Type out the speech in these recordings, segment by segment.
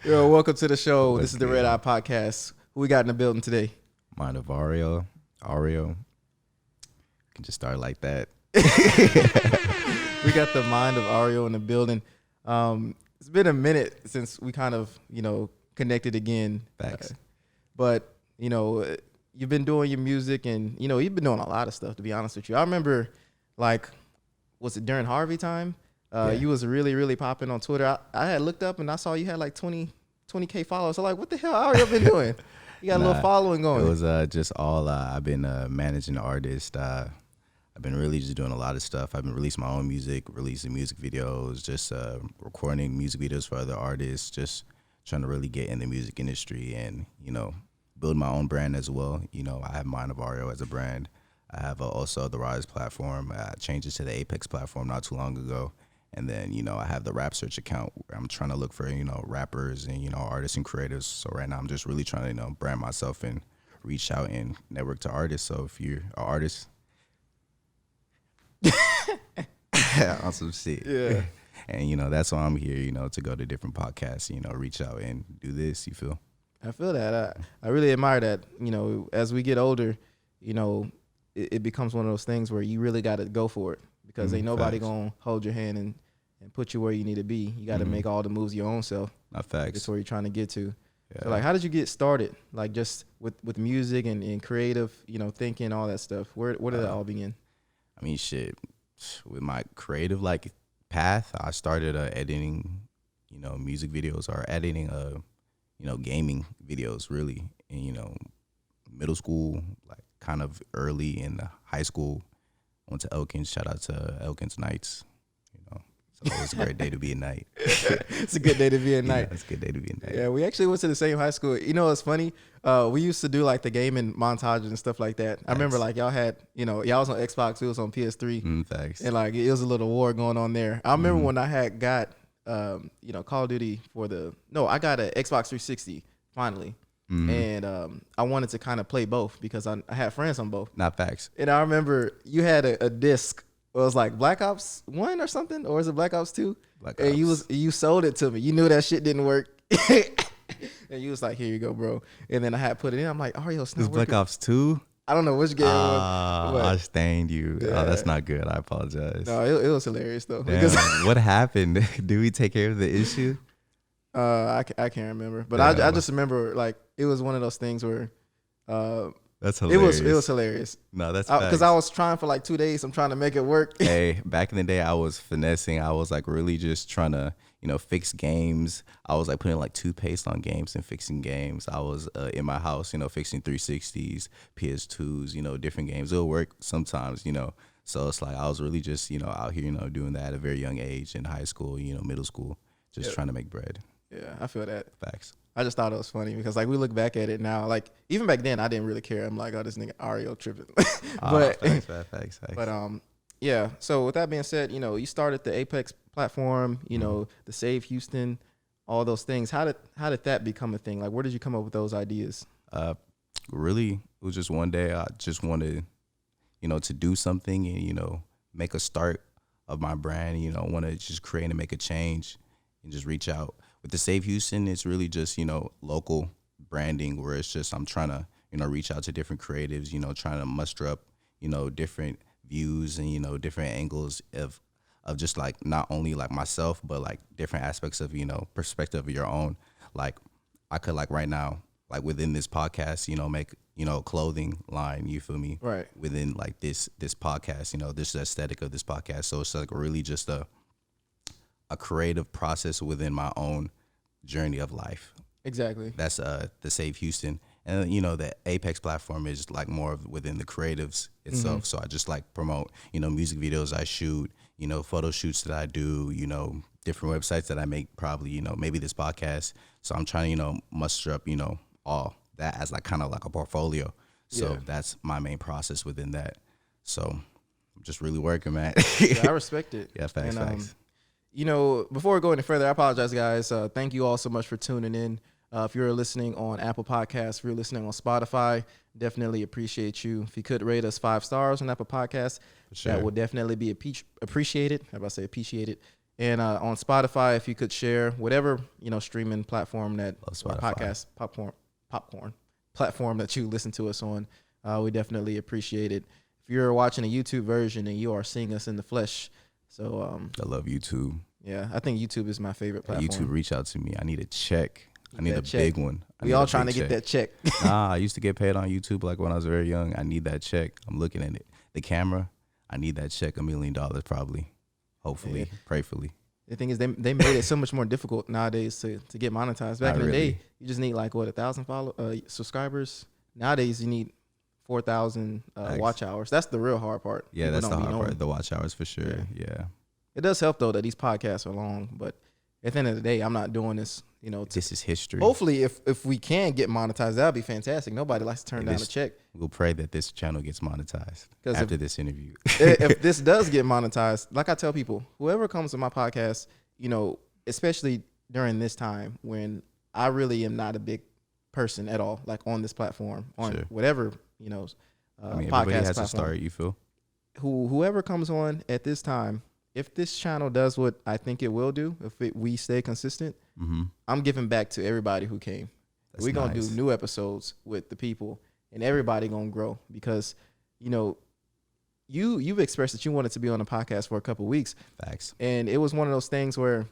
Yo, welcome to the show. What's This is the good? Red Eye Podcast. Who we got in the building today? Mind of Ario. You can just start like that. We got the mind of Ario in the building. It's been a minute since we kind of, connected again. Facts. But, you've been doing your music and, you've been doing a lot of stuff, to be honest with you. I remember, was it during Harvey time? Yeah. You was really, really popping on Twitter. I had looked up and I saw you had like 20K followers. So what the hell Ario been doing? You got a little following going. It was just all I've been managing artists. I've been really just doing a lot of stuff. I've been releasing my own music, releasing music videos, just recording music videos for other artists, just trying to really get in the music industry and, build my own brand as well. I have Mind of Ario as a brand. I have also the Rise platform. I changed it to the Apex platform not too long ago. And then, I have the Rap Search account where I'm trying to look for, rappers and, artists and creators. So right now I'm just really trying to, brand myself and reach out and network to artists. So if you're an artist, on some shit. Yeah. And, that's why I'm here, to go to different podcasts, reach out and do this, you feel? I feel that. I really admire that. As we get older, it becomes one of those things where you really got to go for it because ain't nobody Facts. going to hold your hand and put you where you need to be. You got to make all the moves your own self. Not facts. That's where you're trying to get to. Yeah. So how did you get started? Just with music and creative, thinking, all that stuff. Where did that all begin? I mean, shit, with my creative path, I started editing, music videos or editing, gaming videos really. And, middle school, kind of early in high school, went to Elkins. Shout out to Elkins Knights. So it was a great day to be a Knight. It's a good day to be a Knight. Yeah, it's a good day to be a Knight. Yeah, we actually went to the same high school. It's funny. We used to do the gaming montages and stuff like that. I remember y'all had, y'all was on Xbox, we was on PS3. Facts. And it was a little war going on there. I remember when I had got, Call of Duty I got an Xbox 360 finally. And I wanted to kind of play both because I had friends on both. Not facts. And I remember you had a disc. It was Black Ops 1 or something, or is it Black Ops 2? Black And Ops. you sold it to me. You knew that shit didn't work. And you was like, here you go, bro. And then I had put it in. I'm like, Ario, it's not This working. Black Ops 2? I don't know which game it was. I stained you. Yeah. Oh, that's not good. I apologize. No, it was hilarious though. Damn, Because what happened? Do we take care of the issue? I can't remember. But Yeah. I just remember it was one of those things where That's hilarious. it was hilarious. No, that's Because I was trying for 2 days. I'm trying to make it work. Hey, back in the day, I was finessing. I was really just trying to, fix games. I was putting toothpaste on games and fixing games. I was in my house, fixing 360s, PS2s, different games. It'll work sometimes, So it's I was really just, out here, doing that at a very young age in high school, middle school, just trying to make bread. Yeah, I feel that. Facts. I just thought it was funny because we look back at it now. Even back then, I didn't really care. I'm like, oh, this nigga Ario tripping. But Facts. but yeah. So with that being said, you started the Apex platform. The Save Houston, all those things. How did that become a thing? Where did you come up with those ideas? Really, it was just one day I just wanted, to do something and, make a start of my brand, want to just create and make a change and just reach out. With the Save Houston, it's really just, local branding where it's just I'm trying to, reach out to different creatives, trying to muster up, different views and, different angles of just not only myself, but different aspects of, perspective of your own. I could right now, within this podcast, make, a clothing line, you feel me? Right. Within this podcast, this aesthetic of this podcast. So it's really just a creative process within my own journey of life. Exactly. That's the Save Houston. And the Apex platform is more of within the creatives itself. So I just promote, music videos I shoot, photo shoots that I do, different websites that I make, probably, maybe this podcast. So I'm trying to, muster up, all that as kind of a portfolio. So that's my main process within that. So I'm just really working, man. Yeah, I respect it. Yeah, facts, facts. Before we go any further, I apologize, guys. Thank you all so much for tuning in. If you're listening on Apple Podcasts, if you're listening on Spotify, definitely appreciate you. If you could rate us 5 stars on Apple Podcasts, Sure. that would definitely be appreciated. How about I say appreciated? And on Spotify, if you could share whatever, streaming platform that or podcast popcorn platform that you listen to us on, we definitely appreciate it. If you're watching a YouTube version and you are seeing us in the flesh, so I love YouTube. Yeah, I think YouTube is my favorite platform. YouTube, reach out to me. I need a check. I need a big one. We all trying to get that check. Nah, I used to get paid on YouTube like when I was very young. I need that check. I'm looking at it. The camera, I need that check. $1 million probably. Hopefully, prayfully. The thing is, they made it so much more difficult nowadays to get monetized. Back in the day, you just need like 1,000 subscribers. Nowadays, you need 4,000 watch hours. That's the real hard part. Yeah, that's the hard part. The watch hours for sure. Yeah. It does help though that these podcasts are long, but at the end of the day, I'm not doing this. This is history. Hopefully, if we can get monetized, that'd be fantastic. Nobody likes to turn down a check. We'll pray that this channel gets monetized after this interview. If this does get monetized, like I tell people, whoever comes to my podcast, especially during this time when I really am not a big person at all, like on this platform, on whatever, podcast everybody has platform. to start, you feel? Whoever comes on at this time, if this channel does what I think it will do, we stay consistent, I'm giving back to everybody who came. We're going to do new episodes with the people, and everybody going to grow because, you've expressed that you wanted to be on a podcast for a couple of weeks. Facts. And it was one of those things where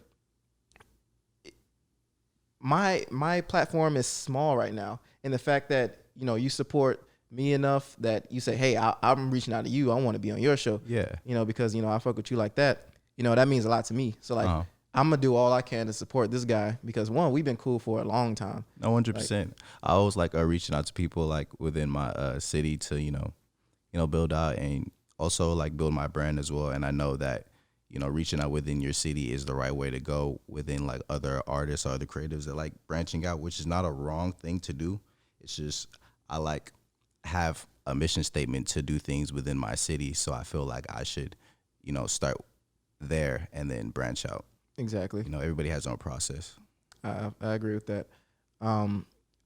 my platform is small right now. And the fact that, you support me enough that you say, hey, I'm reaching out to you. I want to be on your show. Yeah. Because, I fuck with you like that. That means a lot to me. So like, I'm going to do all I can to support this guy because one, we've been cool for a long time. 100%. I always like reaching out to people like within my city to, build out and also like build my brand as well. And I know that, reaching out within your city is the right way to go within like other artists or other creatives that like branching out, which is not a wrong thing to do. It's just, I like have a mission statement to do things within my city. So I feel like I should, start there and then branch out. Exactly. Everybody has their own process. I agree with that.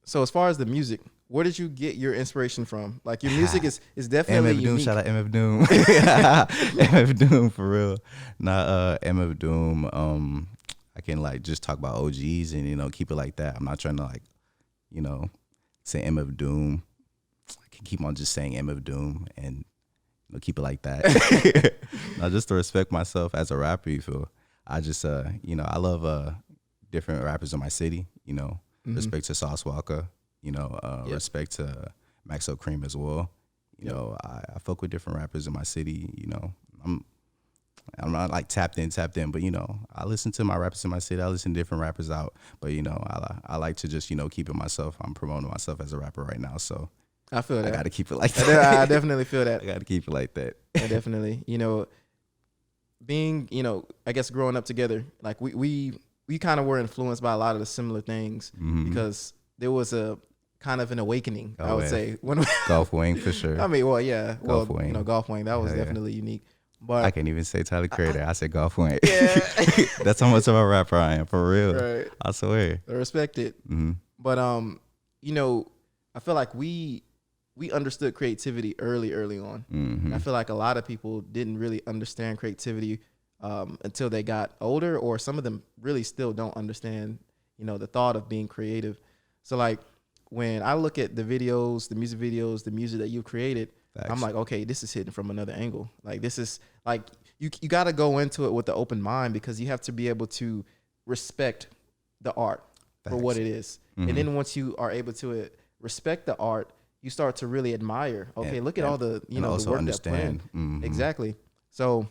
So as far as the music, where did you get your inspiration from? Like your music is definitely MF Doom, unique. shout out MF Doom. MF Doom for real. MF Doom. I can like just talk about OGs and keep it like that. I'm not trying to like, say MF Doom. I can keep on just saying MF Doom and keep it like that. Now just to respect myself as a rapper, you feel. I just I love different rappers in my city, respect to Sauce Walker, respect to Maxo Cream as well. I fuck with different rappers in my city, I'm not like tapped in, but I listen to my rappers in my city. I listen to different rappers out, but I like to just keep it myself. I'm promoting myself as a rapper right now, so I feel that. I got to keep it like that. I definitely feel that. I got to keep it like that. I definitely, being, I guess growing up together, like we kind of were influenced by a lot of the similar things because there was a kind of an awakening, I would say. When Golf Wing for sure. I mean, well, yeah. Golf Wing. Golf Wing, that was definitely unique. But I can't even say Tyler Creator. I said Golf Wing. Yeah. That's how much of a rapper I am, for real. Right. I swear. I respect it. But, I feel like we understood creativity early on. And I feel like a lot of people didn't really understand creativity until they got older, or some of them really still don't understand, the thought of being creative. So like when I look at the videos, the music that you've created, Facts. I'm like, okay, this is hitting from another angle. Like this is like, you got to go into it with the open mind because you have to be able to respect the art for what it is. And then once you are able to respect the art, you start to really admire. Okay, look at all the the work understand. that planned. Exactly. So,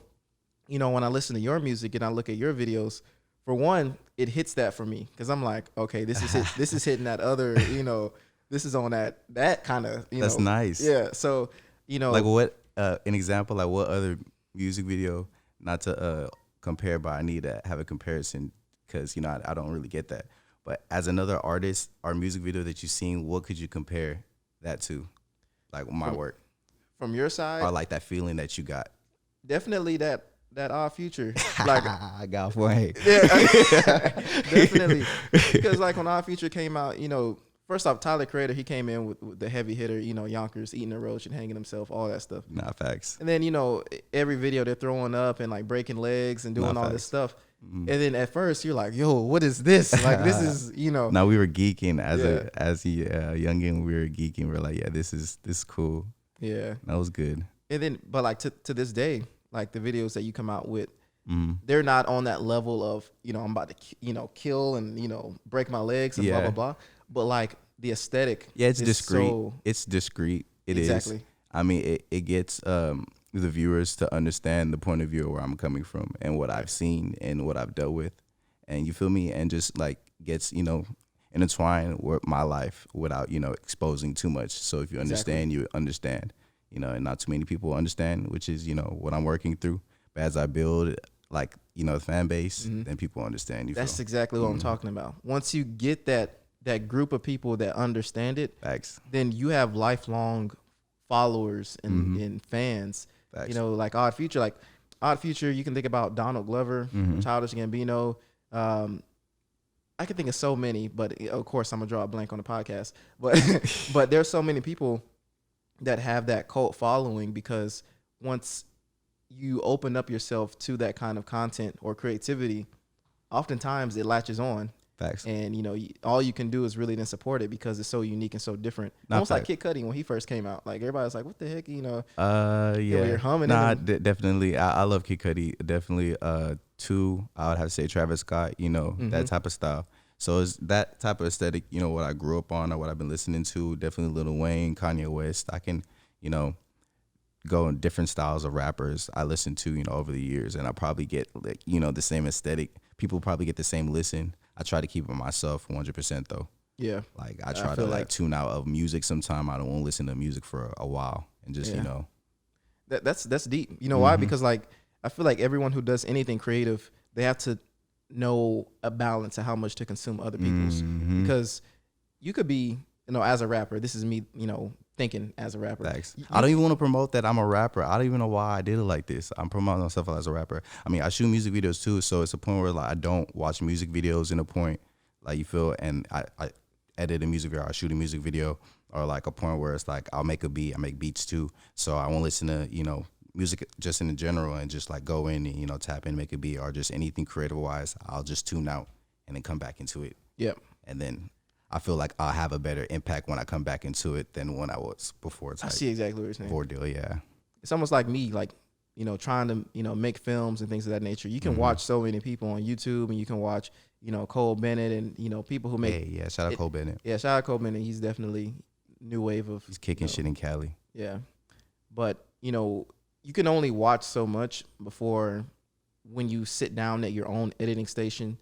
when I listen to your music and I look at your videos, for one, it hits that for me because I'm like, okay, this is hitting that other, this is on that kind of, That's nice. Yeah. So, like what an example, like what other music video, not to compare, but I need to have a comparison because I don't really get that. But as another artist, our music video that you've seen, what could you compare that to, like my work from your side, or like that feeling that you got? Definitely that Our Future, like I got one. Yeah, definitely. Because like when Our Future came out, first off, Tyler Creator, he came in with the heavy hitter, Yonkers eating a roach and hanging himself, all that stuff. Nah, facts. And then every video they're throwing up and like breaking legs and doing all this stuff. And then at first you're like, yo, what is this? Like, this is, you know. Now we were geeking as a youngin. We were geeking. We're like, yeah, this is cool. Yeah. That was good. And then, but like to this day, like the videos that you come out with, they're not on that level of, you know, I'm about to, you know, kill and, you know, break my legs and blah, blah, blah. But like the aesthetic. Yeah, it's discreet. So, it's discreet. It exactly. is. I mean, it gets the viewers to understand the point of view of where I'm coming from and what I've seen and what I've dealt with. And you feel me? And just like gets, you know, intertwined with my life without, you know, exposing too much. So if you understand, you understand, you know, and not too many people understand, which is, you know, what I'm working through. But as I build, like, you know, the fan base, then people understand. That's exactly what I'm talking about. Once you get that group of people that understand it, then you have lifelong followers and fans. You know, like Odd Future. Like Odd Future, you can think about Donald Glover, Childish Gambino. I can think of so many, but of course I'm gonna draw a blank on the podcast. But there's so many people that have that cult following because once you open up yourself to that kind of content or creativity, oftentimes it latches on. Facts. And, you know, all you can do is really then support it because it's so unique and so different. Almost like Kid Cudi when he first came out. Like, everybody's like, what the heck, you know? Yeah. You're humming. Definitely. I love Kid Cudi. Definitely. Two, I would have to say Travis Scott, you know, that type of style. So it's that type of aesthetic, you know, what I grew up on or what I've been listening to. Definitely Lil Wayne, Kanye West. I can, you know, go in different styles of rappers I listen to, you know, over the years. And I probably get, like, you know, the same aesthetic. People probably get the same listen. I try to keep it myself 100% though. Yeah. Like I try to like tune out of music sometime. I don't want to listen to music for a while and just, you know. That's deep. You know why? Because like I feel like everyone who does anything creative, they have to know a balance of how much to consume other people's. Because you could be, you know, as a rapper, this is me, you know, thinking as a rapper. I don't even want to promote that I'm a rapper. I don't even know why I did it like this. I'm promoting myself as a rapper. I mean, I shoot music videos too, so it's a point where like I don't watch music videos in a point, like you feel, and I edit a music video, I shoot a music video, or like a point where it's like I'll make a beat, I make beats too, so I won't listen to, you know, music just in general and just like go in and, you know, tap in, make a beat, or just anything creative wise. I'll just tune out and then come back into it. Yep. And then I feel like I'll have a better impact when I come back into it than when I was before. I see exactly what you're saying. Ordeal, yeah. It's almost like me, like, you know, trying to, you know, make films and things of that nature. You can watch so many people on YouTube, and you can watch, you know, Cole Bennett and, you know, people who make. Hey, yeah, shout out Cole Bennett. Yeah, shout out Cole Bennett. He's definitely new wave of. He's kicking shit in Cali. Yeah. But, you know, you can only watch so much before when you sit down at your own editing station,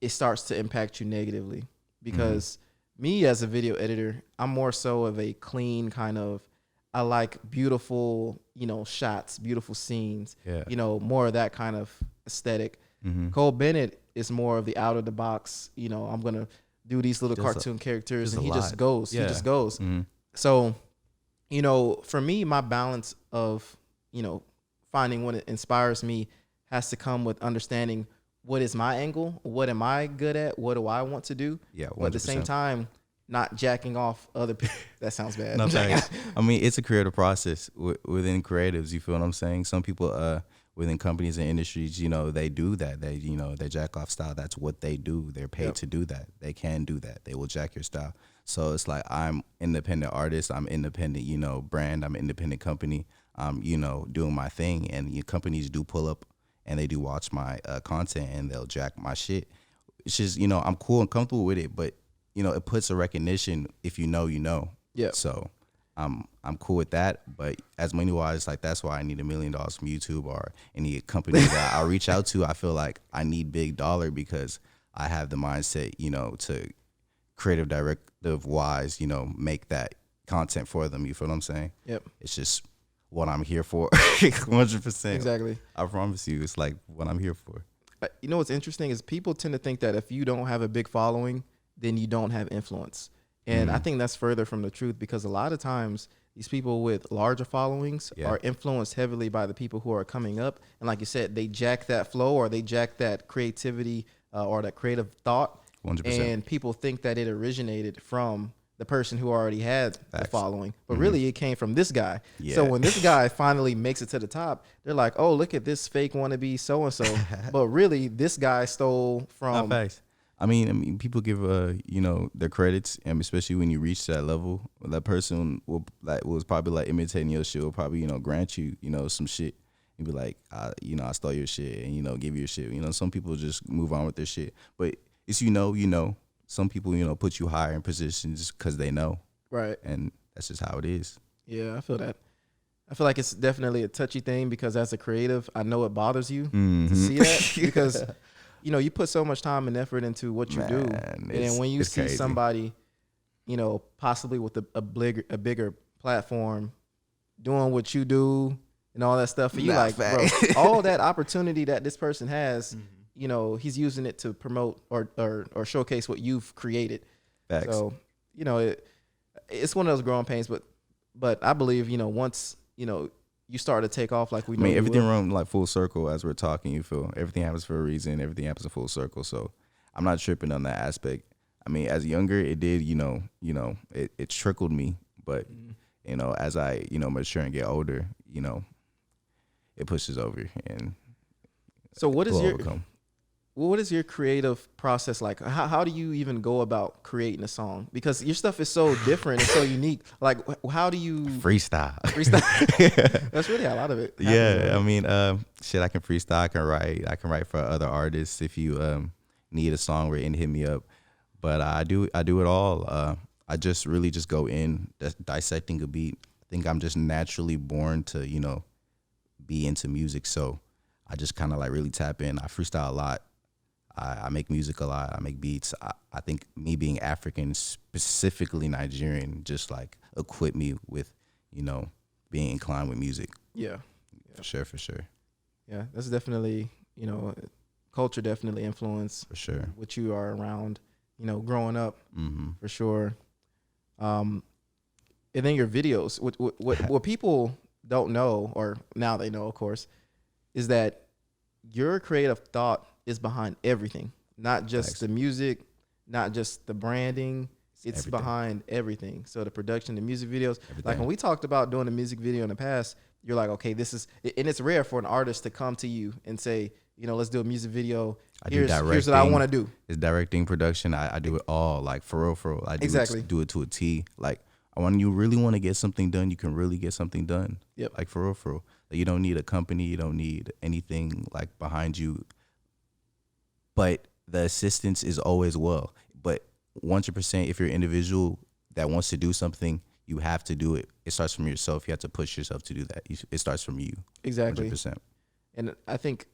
it starts to impact you negatively. Because me as a video editor, I'm more so of a clean kind of, I like beautiful, you know, shots, beautiful scenes, you know, more of that kind of aesthetic. Cole Bennett is more of the out of the box, you know, I'm going to do these little cartoon characters, and he just goes. He just goes. So, you know, for me, my balance of, you know, finding what inspires me has to come with understanding what is my angle, what am I good at, what do I want to do. Yeah, 100%. But at the same time, not jacking off other people. That sounds bad. No, I mean, it's a creative process within creatives. You feel what I'm saying? Some people within companies and industries, you know, they do that. They, you know, they jack off style. That's what they do. They're paid to do that. They can do that. They will jack your style. So it's like, I'm independent artist. I'm independent, you know, brand. I'm an independent company. I'm, you know, doing my thing. And your companies do pull up and they do watch my content and they'll jack my shit. It's just, you know, I'm cool and comfortable with it, but, you know, it puts a recognition. If you know, you know. Yeah. So I'm cool with that. But as money wise, like, that's why I need $1 million from YouTube or any company that I reach out to. I feel like I need big dollar because I have the mindset, you know, to creative directive wise, you know, make that content for them. You feel what I'm saying? Yep. It's just what I'm here for. 100%. Exactly. I promise you, it's like what I'm here for. You know what's interesting is people tend to think that if you don't have a big following, then you don't have influence. And I think that's further from the truth, because a lot of times these people with larger followings are influenced heavily by the people who are coming up. And like you said, they jack that flow or they jack that creativity or that creative thought. 100%. And people think that it originated from the person who already had the following, but really it came from this guy. Yeah. So when this guy finally makes it to the top, they're like, oh, look at this fake wannabe so and so, but really this guy stole from. Facts. I mean, people give you know, their credits, and especially when you reach that level, that person was probably like imitating your shit, will probably, you know, grant you, you know, some shit. And be like, you know, I stole your shit, and, you know, give you your shit. You know, some people just move on with their shit, but it's, you know, some people, you know, put you higher in positions because they know, Right, and that's just how it is. Yeah, I feel that. I feel like it's definitely a touchy thing because as a creative, I know it bothers you to see that because, you know, you put so much time and effort into what you do. And then when you see crazy. somebody, you know, possibly with a bigger platform doing what you do and all that stuff, you like, bro, all that opportunity that this person has, you know, he's using it to promote or showcase what you've created. Facts. So, you know, it's one of those growing pains, but I believe, you know, once, you know, you start to take off like we know. I mean, everything runs like full circle as we're talking. You feel everything happens for a reason. Everything happens in full circle. So I'm not tripping on that aspect. I mean, as younger, it did, you know, it trickled me. But you know, as I, you know, mature and get older, you know, it pushes over. And so what is your creative process like? How do you even go about creating a song? Because your stuff is so different and so unique. Like, how do you freestyle? That's really a lot of it. Yeah, I mean, shit, I can freestyle. I can write for other artists. If you need a song written, hit me up. But I do it all. I just really just go in dissecting a beat. I think I'm just naturally born to, you know, be into music. So I just kind of like really tap in. I freestyle a lot. I make music a lot. I make beats. I think me being African, specifically Nigerian, just like equip me with, you know, being inclined with music. Yeah. For sure. Yeah, that's definitely, you know, culture definitely influenced For sure. what you are around, you know, growing up, for sure. And then your videos, what people don't know, or now they know, of course, is that your creative thought is behind everything, not just the music, not just the branding. It's everything. Behind everything. So the production, the music videos, like when we talked about doing a music video in the past, you're like, okay, this is, and it's rare for an artist to come to you and say, you know, let's do a music video. Here's what I want to do. It's directing, production. I do it all, like for real. I do it to a T. Like when you really want to get something done, you can really get something done. Yep. Like for real. Like, you don't need a company. You don't need anything like behind you. But the assistance is always well. But 100%, if you're an individual that wants to do something, you have to do it. It starts from yourself. You have to push yourself to do that. It starts from you. Exactly. 100%. And I think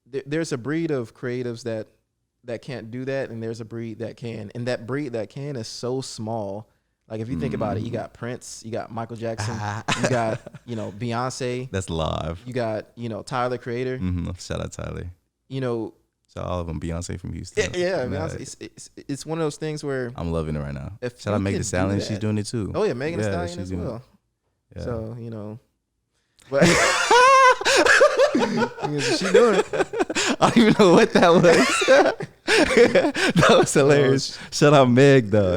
there's a breed of creatives that can't do that, and there's a breed that can. And that breed that can is so small. Like, if you think about it, you got Prince, you got Michael Jackson, you got, you know, Beyonce. That's live. You got, you know, Tyler, Creator. Shout out Tyler. You know. So all of them, Beyonce from Houston. Yeah, Beyonce. It's one of those things where I'm loving it right now. Shout out Megan Thee Stallion, she's doing it too. Oh yeah, Megan Thee Stallion as well. Yeah. So, you know, but what's she doing? I don't even know what that was. That was hilarious. Shout out Meg though.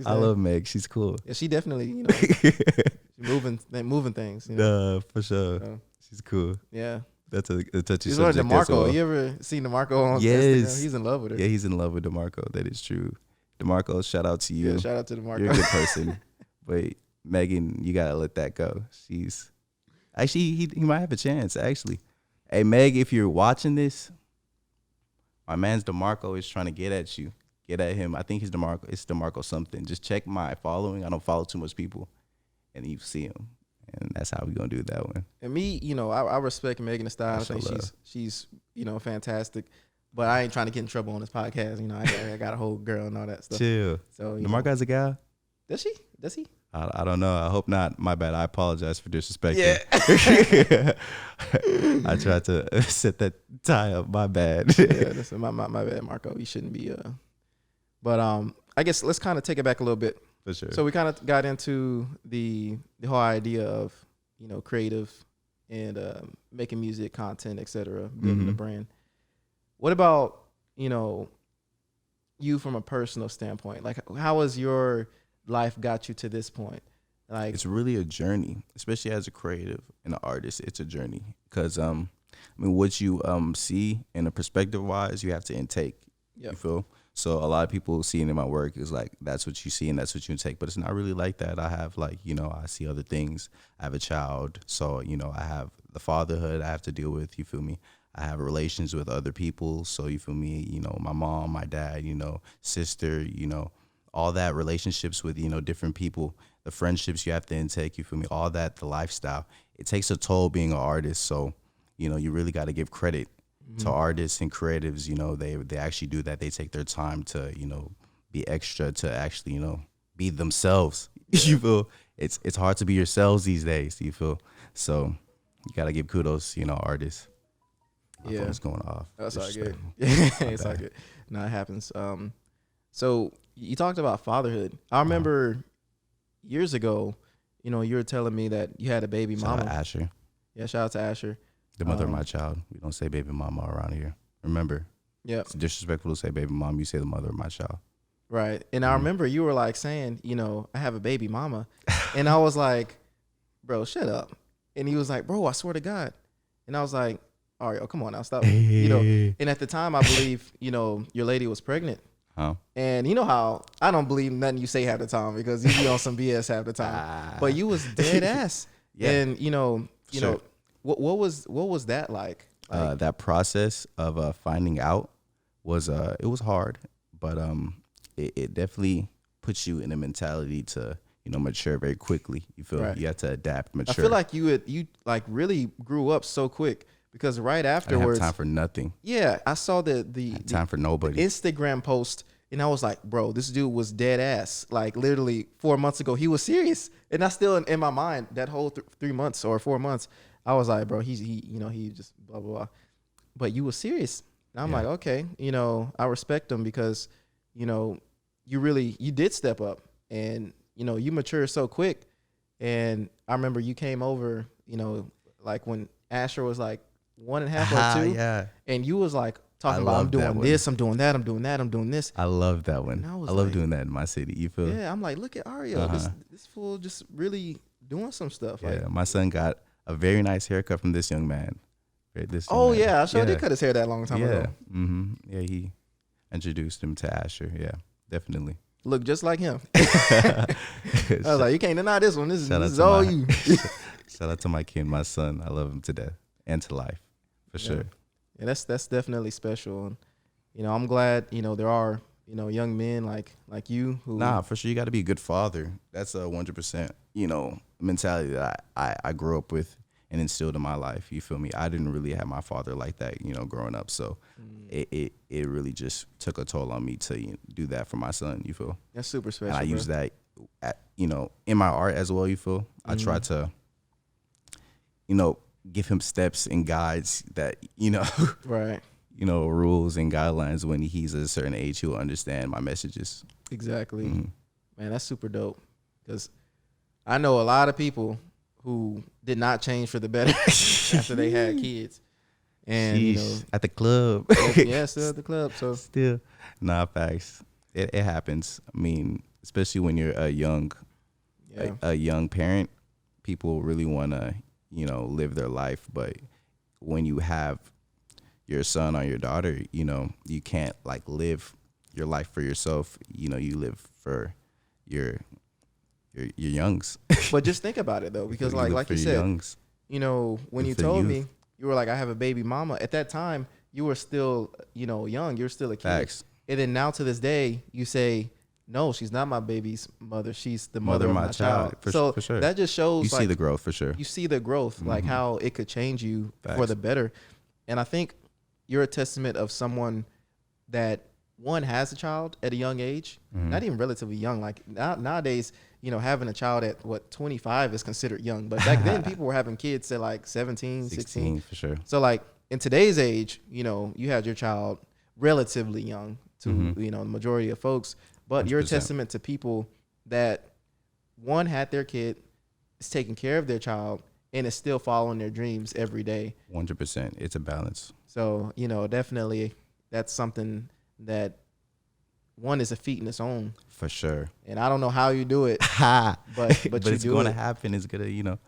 I love Meg. She's cool. Yeah, she definitely, you know, moving things. You know? For sure. So, she's cool. Yeah. That's a touchy subject. He's DeMarco. Well. You ever seen DeMarco on Instagram? He's in love with her. Yeah, he's in love with DeMarco. That is true. DeMarco, shout out to you. Yeah, shout out to DeMarco. You're a good person. But Megan, you gotta let that go. She's actually he might have a chance. Actually, hey Meg, if you're watching this, my man's DeMarco is trying to get at you. Get at him. I think he's DeMarco. It's DeMarco something. Just check my following. I don't follow too much people, and you see him. And that's how we gonna do that one. And me, you know, I respect Megan Thee Stallion. I think she's you know, fantastic. But I ain't trying to get in trouble on this podcast. You know, I got a whole girl and all that stuff. Chill. So DeMarco's a guy. Does he? I don't know. I hope not. My bad. I apologize for disrespecting. Yeah. I tried to set that tie up. My bad. Yeah, that's my bad, Marco. You shouldn't be. But I guess let's kind of take it back a little bit. For sure. So we kind of got into the whole idea of, you know, creative and making music, content, etc., building a brand. What about, you know, you from a personal standpoint? Like, how has your life got you to this point? Like, It's really a journey, especially as a creative and an artist. It's a journey because I mean, what you see in a perspective wise, you have to intake. Yep. You feel? So a lot of people seeing in my work is like that's what you see and that's what you intake, but it's not really like that. I have like I see other things. I have a child, so I have the fatherhood I have to deal with. You feel me? I have relations with other people, so you feel me? My mom, my dad, sister, all that relationships with different people, the friendships you have to intake. You feel me? All that, the lifestyle. It takes a toll being an artist, so you really got to give credit to artists and creatives. They actually do that. They take their time to be extra, to actually be themselves. You feel? It's hard to be yourselves these days. You feel? So you gotta give kudos, artists. My phone's going off. That's all good. It's all good. No, it happens. So you talked about fatherhood. I remember years ago, you were telling me that you had a baby mama. Shout out Asher. Yeah, shout out to Asher. The mother of my child. We don't say baby mama around here. Remember? Yeah. It's disrespectful to say baby mom. You say the mother of my child. Right. And I remember you were like saying, I have a baby mama. And I was like, bro, shut up. And he was like, bro, I swear to God. And I was like, Ario, come on now, stop. And at the time, I believe, your lady was pregnant. Huh? And you know how I don't believe nothing you say half the time because you be on some BS half the time. But you was dead ass. Yeah. And Sure. what was that like? That process of finding out was it was hard, but it definitely puts you in a mentality to mature very quickly. You feel Right. You have to adapt, mature. I feel like you like really grew up so quick because right afterwards, I didn't have time for nothing. Yeah, I saw the Time for nobody. Instagram post, and I was like, bro, this dude was dead ass. Like literally 4 months ago, he was serious, and I still in my mind that whole 3 months or 4 months, I was like, bro, he just blah blah blah. But you were serious. And I'm like, okay, I respect him because, you did step up, and you mature so quick. And I remember you came over, like when Asher was like 1.5 or 2, yeah. and you was like talking about I'm doing this, I'm doing that, I'm doing that, I'm doing this. I love that one. I love like, doing that in my city. You feel? Yeah, I'm like, look at Ario. This fool just really doing some stuff. Yeah, Like, my son got a very nice haircut from this young man. Yeah, I sure did cut his hair that long time ago. Yeah, he introduced him to Asher. Yeah, definitely. Look just like him. I was like, you can't deny this one. This is all you. Shout out to my kid, my son. I love him to death and to life, for sure. Yeah, that's definitely special. And I'm glad there are young men like you who. Nah, for sure, you got to be a good father. That's a 100% mentality that I grew up with and instilled in my life. You feel me? I didn't really have my father like that, growing up. So it really just took a toll on me to do that for my son. You feel? That's super special. And I use that, in my art as well. You feel? I try to, give him steps and guides that right. Rules and guidelines. When he's a certain age, he'll understand my messages. Exactly. Man, that's super dope. Because I know a lot of people who did not change for the better after they had kids. And at the club. Yeah, still at the club. So still, nah, facts. It happens. I mean, especially when you're a young parent, people really want to live their life. But when you have your son or your daughter, you can't like live your life for yourself. You live for your youngs. But just think about it though, because like you said, youngs. When you told me, you were like, I have a baby mama. At that time, you were still, young. You're still a kid. Facts. And then now to this day, you say, no, she's not my baby's mother. She's the mother of my child. For sure. That just shows you see the growth for sure. You see the growth, like how it could change you for the better. And I think you're a testament of someone that one has a child at a young age, not even relatively young. Like nowadays, having a child at 25 is considered young. But back then people were having kids at like 17, 16 for sure. So like in today's age, you had your child relatively young to, the majority of folks, but 100%. You're a testament to people that one had their kid, is taking care of their child, and is still following their dreams every day. 100%. It's a balance. So, definitely that's something that one is a feat in its own. For sure. And I don't know how you do it, but it's going to happen. It's going to,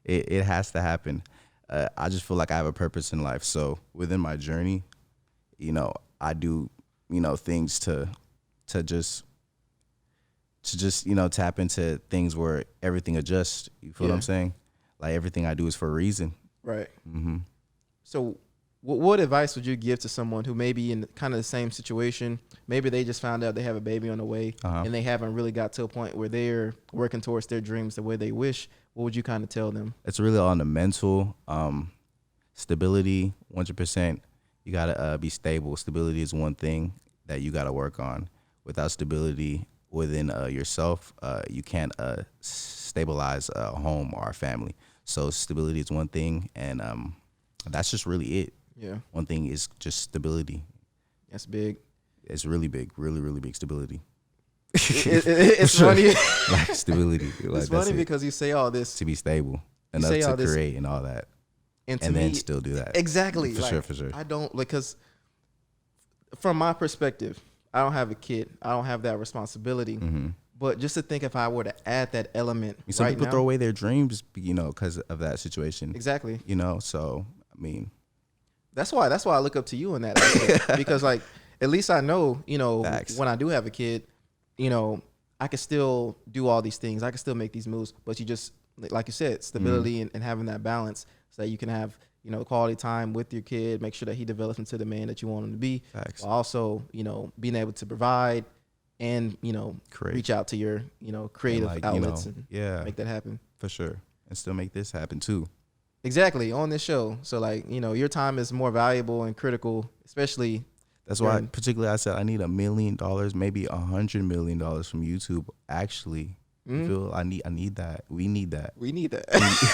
it has to happen. I just feel like I have a purpose in life. So within my journey, I do, things to just tap into things where everything adjusts. You feel what I'm saying? Like everything I do is for a reason. Right. Mm-hmm. So what advice would you give to someone who may be in kind of the same situation? Maybe they just found out they have a baby on the way and they haven't really got to a point where they're working towards their dreams the way they wish. What would you kind of tell them? It's really on the mental stability, 100%. You got to be stable. Stability is one thing that you got to work on. Without stability within yourself, you can't stabilize a home or a family. So stability is one thing, and that's just really it. Yeah. One thing is just stability. That's big. It's really big, really, really big stability. It's funny. Like stability. It's funny because you say all this. To be stable enough to create and all that. And then still do that. Exactly. For sure. I don't, because from my perspective, I don't have a kid. I don't have that responsibility. Mm-hmm. But just to think if I were to add that element, some people throw away their dreams, because of that situation. Exactly. So I mean, that's why I look up to you in that aspect. Because like at least I know, Facts. when I do have a kid, I can still do all these things. I can still make these moves. But you just, like you said, stability and having that balance so that you can have quality time with your kid. Make sure that he develops into the man that you want him to be. Facts. While also being able to provide. And reach out to your creative outlets and make that happen for sure, and still make this happen too. Exactly, on this show. So like your time is more valuable and critical, especially. That's why particularly I said I need $1 million, maybe $100 million from YouTube. Actually, you feel I need that. We need that. We need that.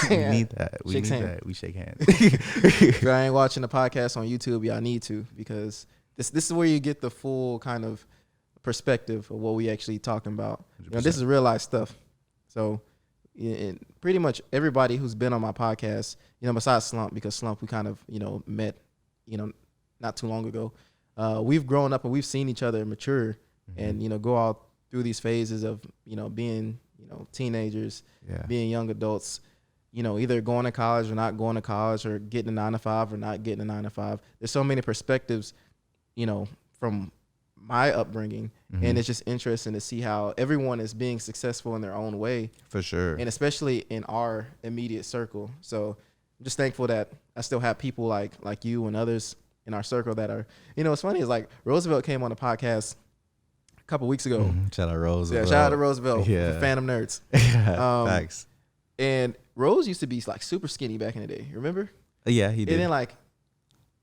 We need that. We Shakes need hand. that. We shake hands. If y'all ain't watching the podcast on YouTube, y'all need to, because this is where you get the full kind of perspective of what we actually talking about. This is real life stuff. So and pretty much everybody who's been on my podcast, besides Slump, because Slump we kind of met not too long ago, we've grown up and we've seen each other mature and go out through these phases of being teenagers, being young adults, either going to college or not going to college, or getting a 9-to-5 or not getting a 9-to-5. There's so many perspectives from my upbringing, and it's just interesting to see how everyone is being successful in their own way, for sure, and especially in our immediate circle. So I'm just thankful that I still have people like you and others in our circle that are, what's funny is like Roosevelt came on the podcast a couple weeks ago. Shout out Roosevelt. Shout out to Roosevelt. Phantom Nerds. Thanks. And Rose used to be like super skinny back in the day. Remember? Yeah, he did. And then like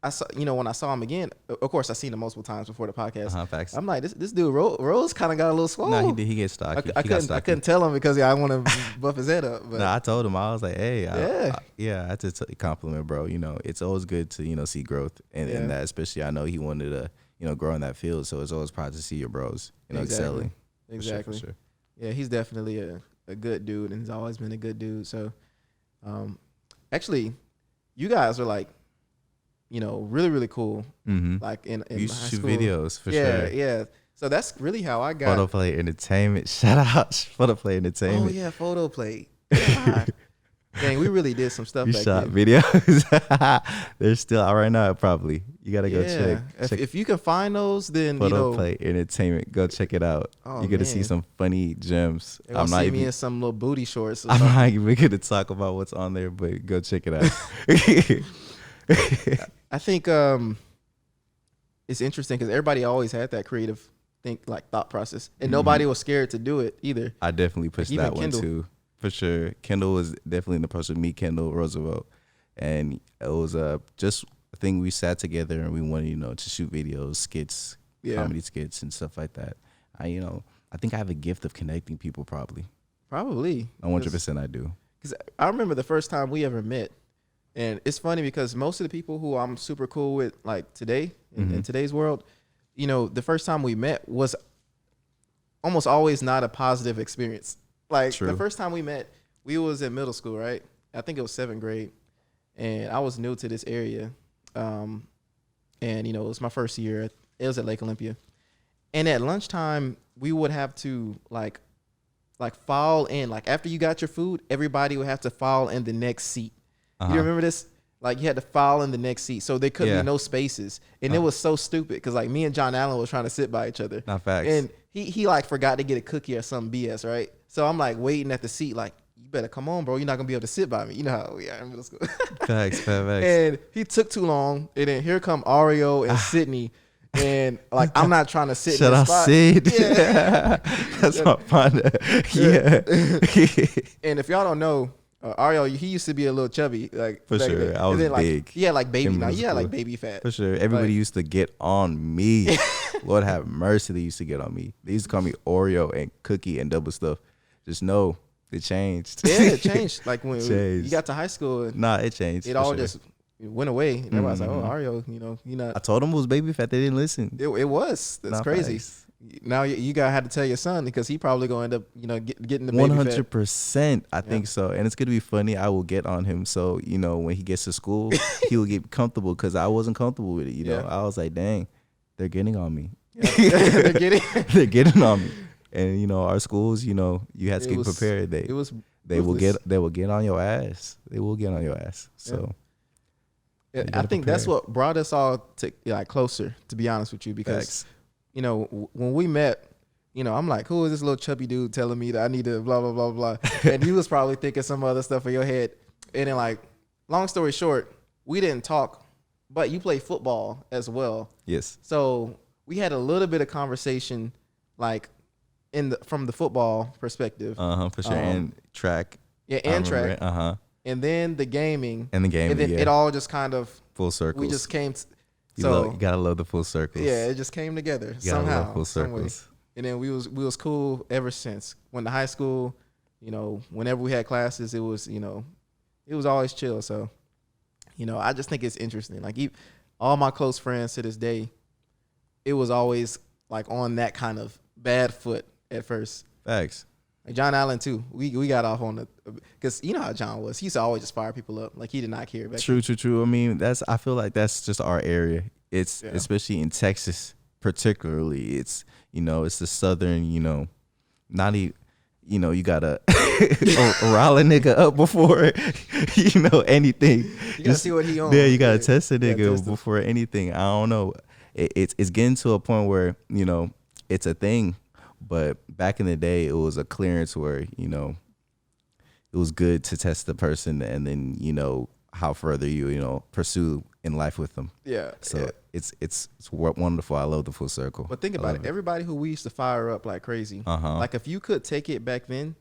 I saw, when I saw him again, of course I seen him multiple times before the podcast. Facts. I'm like, this dude Rose kind of got a little swole. No, he did. He gets stocky. I couldn't tell him because I want to buff his head up. But no, I told him, I was like, hey, I had to compliment, bro. It's always good to see growth, and that especially I know he wanted to grow in that field, so it's always proud to see your bros excelling. Exactly. For sure. Yeah, he's definitely a good dude, and he's always been a good dude. So, actually, you guys are like, really, really cool. Mm-hmm. Like in you high shoot school. videos for sure. Yeah. So that's really how I got Photo Play Entertainment. Shout out Photo Play Entertainment. Oh yeah, Photo Play. God. Dang, we really did some stuff. We back shot then. videos. They're still out right now. Probably you gotta go check. If you can find those, then Photo Play Entertainment. Go check it out. Oh, you're gonna see some funny gems. I'm not even in some little booty shorts. I'm not even gonna talk about what's on there, but go check it out. I think it's interesting because everybody always had that creative thought process, and nobody was scared to do it either. I definitely pushed that one too, for sure. Kendall was definitely in the process. Me, Kendall, Roosevelt, and it was just a thing we sat together and we wanted to shoot videos, skits, comedy skits, and stuff like that. I think I have a gift of connecting people. Probably 100% I do. Because I remember the first time we ever met. And it's funny because most of the people who I'm super cool with, like today, in today's world, the first time we met was almost always not a positive experience. Like True. The first time we met, we was in middle school, right? I think it was 7th grade. And I was new to this area. And, it was my first year. It was at Lake Olympia. And at lunchtime, we would have to like file in. Like after you got your food, everybody would have to file in the next seat. You remember this? Like you had to file in the next seat, so there couldn't be no spaces, and it was so stupid because like me and John Allen was trying to sit by each other. Not facts. And he like forgot to get a cookie or some BS, right? So I'm like waiting at the seat, like you better come on, bro. You're not gonna be able to sit by me. You know how we are in middle school. Facts. And he took too long, and then here come Ario and Sydney. And like I'm not trying to sit. Shout in out spot. Sid. Yeah. That's my partner. Yeah. And if y'all don't know, Ario, he used to be a little chubby, like For back sure. then. I was then, like, big. He had like baby. in Now middle he had like school. baby fat. For sure. Everybody Like- used to get on me. Lord have mercy, they used to get on me. They used to call me Oreo and Cookie and double stuff. Just know it changed. Yeah, it changed. Like when Changed. you got to high school, and Nah, it changed. it for all sure. just went away. And everybody's like, "Oh, Ario, you know, I told them it was baby fat. They didn't listen. it was. That's Nah, crazy." facts. Now you gotta have to tell your son because he probably gonna end up, getting the baby fat. 100%. I think so. And it's going to be funny. I will get on him. So, when he gets to school, he will get comfortable because I wasn't comfortable with it. Yeah. I was like, dang, they're getting on me. They're getting. They're getting on me. And, our schools, you had to It get was- prepared. It was. They will ruthless. get on your ass. They will get on your ass. So you I gotta think that's prepare. what brought us all to closer. To be honest with you, because facts. when we met, I'm like, who is this little chubby dude telling me that I need to blah blah blah blah, and you was probably thinking some other stuff in your head, and then like, long story short, we didn't talk, but you play football as well, Yes. so we had a little bit of conversation, like from the football perspective, For sure. And track. yeah, I and remember track, it. and then the gaming, And the game. and then Yeah. it all just kind of full circles. we just came. you So gotta love the full circles. yeah, it just came together You gotta somehow, love full some way. circles. And then we was cool ever since. Went to high school, whenever we had classes, it was it was always chill. So, I just think it's interesting. Like all my close friends to this day, it was always like on that kind of bad foot at first. Facts. Like John Allen too. We got off on the because you know how John was. He used to always just fire people up. Like he did not care back True. I mean, I feel like that's just our area. It's Yeah. especially in Texas, particularly. It's it's the southern. Not even. You gotta rile a nigga up before anything. You gotta see what he on. Yeah, you gotta Yeah. test a You gotta nigga test him. before anything. I don't know. It's getting to a point where it's a thing. But back in the day, it was a clearance where it was good to test the person, and then how further you pursue in life with them. Yeah. So yeah. it's wonderful. I love the full circle. But think I about love it. Everybody who we used to fire up like crazy. Like if you could take it back then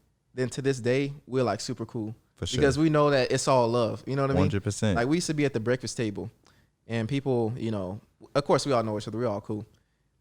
to this day, we're like super cool. For sure. Because we know that it's all love. You know what I mean? 100%. Like we used to be at the breakfast table and people, of course we all know each other. We're all cool.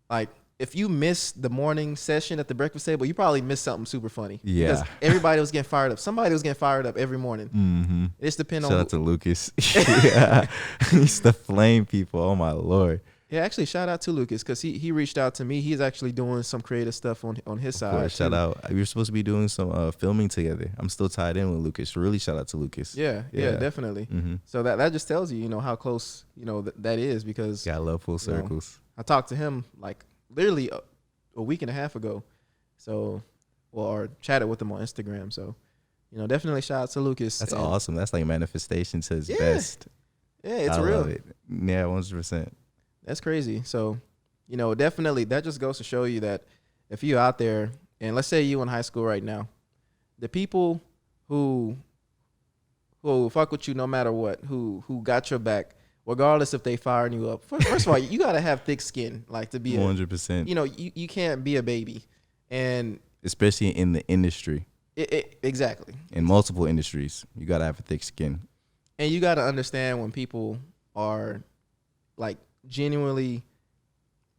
Like if you missed the morning session at the breakfast table, you probably missed something super funny. Yeah. Because everybody was getting fired up. Somebody was getting fired up every morning. Mm-hmm. It just depends Shout on out to Lucas. Yeah, he used to flame people. Oh my lord. Yeah, actually, shout out to Lucas because he reached out to me. He's actually doing some creative stuff on his Of side. course, shout too. out. We were supposed to be doing some filming together. I'm still tied in with Lucas. Really, shout out to Lucas. Yeah, definitely. Mm-hmm. So that just tells you, how close, that is because Gotta love full circles. I talked to him like literally a week and a half ago. So, or chatted with him on Instagram. So, definitely shout out to Lucas. That's And, awesome. That's like manifestation to its Yeah. best. Yeah, it's I real. love it. Yeah, 100%. That's crazy. So, definitely that just goes to show you that if you're out there and let's say you in high school right now, the people who fuck with you no matter what, who got your back, regardless if they firing you up. First of all, you gotta have thick skin, like to be 100%. you can't be a baby, and Especially in the industry, exactly, in multiple industries, you gotta have a thick skin. and you gotta understand when people are like genuinely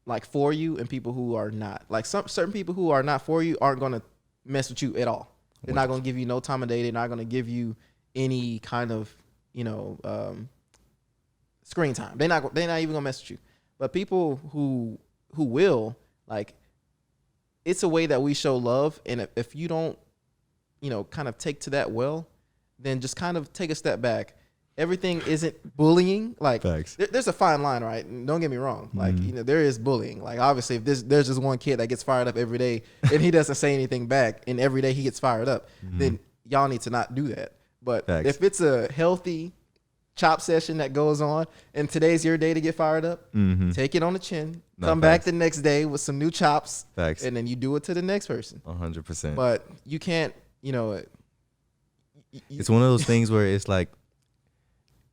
like for you and people who are not. Like certain people who are not for you aren't gonna mess with you at all. They're not gonna give you no time of day. They're not gonna give you any kind of screen time. They're not even gonna mess with you. But people who will, like, it's a way that we show love. And if you don't, kind of take to that well, then just kind of take a step back everything isn't bullying. Like Facts. there's a fine line, right? Don't get me wrong. Like, there is bullying. Like, obviously, if there's just one kid that gets fired up every day and he doesn't say anything back, and every day he gets fired up, then y'all need to not do that. But Facts. if it's a healthy chop session that goes on, and today's your day to get fired up, take it on the chin. Come back the next day with some new chops, Facts. and then you do it to the next person. 100%. But you can't, it's one of those things where it's like,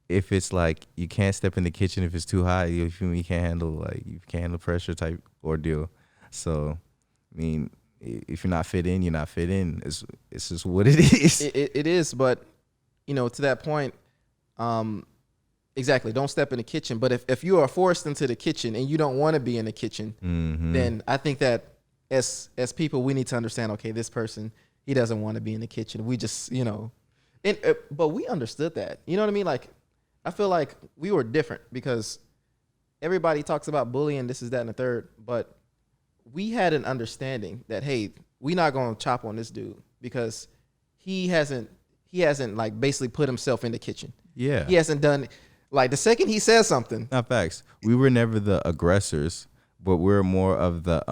if it's like you can't step in the kitchen if it's too hot, you feel me? You can't handle pressure type ordeal. So, I mean, if you're not fit in, you're not fit in. It's just what it is. It is, but to that point, exactly. Don't step in the kitchen. But if you are forced into the kitchen and you don't want to be in the kitchen, then I think that as people, we need to understand. Okay, this person, he doesn't want to be in the kitchen. We just but we understood that. You know what I mean? Like, I feel like we were different because everybody talks about bullying, this is that and the third, but we had an understanding that, hey, we're not going to chop on this dude because he hasn't like basically put himself in the kitchen. Yeah. He hasn't done, like, the second he says something. Not facts. We were never the aggressors, but we're more of the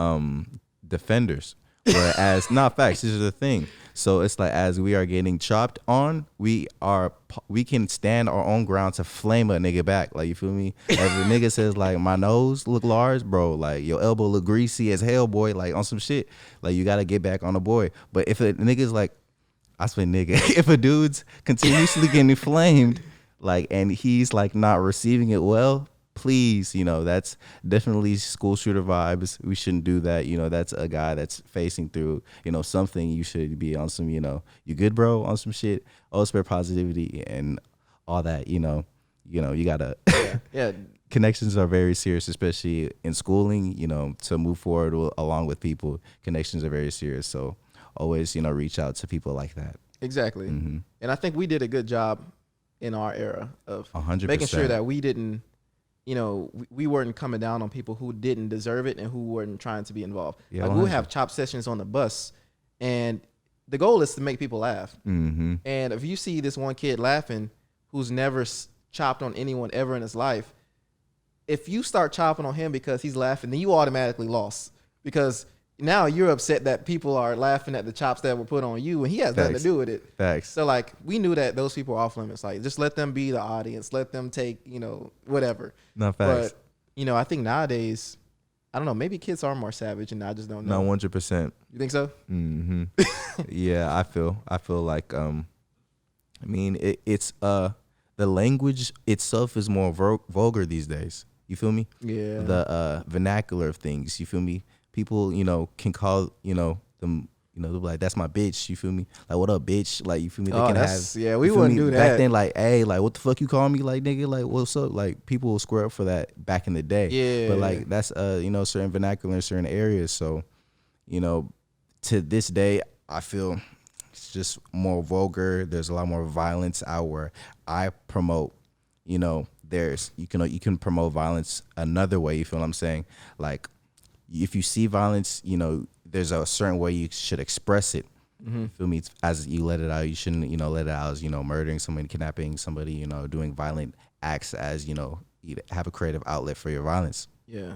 defenders. Whereas, not facts, this is the thing. So it's like, as we are getting chopped on, we can stand our own ground to flame a nigga back. Like, you feel me? If a nigga says, like, my nose look large, bro, like, your elbow look greasy as hell, boy, like, on some shit, like, you gotta get back on the boy. But if a nigga's like, I swear, nigga, if a dude's continuously getting flamed, like, and he's like not receiving it well, please, that's definitely school shooter vibes. We shouldn't do that. That's a guy that's facing through, something. You should be on some, you good, bro, on some shit. Oh, spread positivity and all that. You gotta. Yeah. Connections are very serious, especially in schooling. To move forward along with people, connections are very serious. So always, reach out to people like that. Exactly. And I think we did a good job in our era of 100%. making sure that we didn't, we weren't coming down on people who didn't deserve it and who weren't trying to be involved. Yeah, like, we'll have chop sessions on the bus, and the goal is to make people laugh. And if you see this one kid laughing who's never chopped on anyone ever in his life, if you start chopping on him because he's laughing, then you automatically lost, because now you're upset that people are laughing at the chops that were put on you, and he has nothing to do with it. Facts. So, like, we knew that those people are off limits. Like, just let them be the audience. Let them take, whatever. No, facts. But, I think nowadays, I don't know, maybe kids are more savage, and I just don't know. No, 100%. You think so? Yeah, I feel like, it's the language itself is more vulgar these days. You feel me? Yeah. The vernacular of things. You feel me? People, can call, them, they'll be like, that's my bitch. You feel me? Like, what up, bitch? Like, you feel me? They can have. Yeah, we wouldn't do that. Back then, like, hey, like, what the fuck you call me? Like, nigga, like, what's up? Like, people will square up for that back in the day. Yeah. But, like, that's, certain vernacular in certain areas. So, to this day, I feel it's just more vulgar. There's a lot more violence out where I promote, you can promote violence another way. You feel what I'm saying? Like, if you see violence, there's a certain way you should express it. You feel me? As you let it out, you shouldn't, let it out as, murdering somebody, kidnapping somebody, doing violent acts as, you have a creative outlet for your violence. Yeah.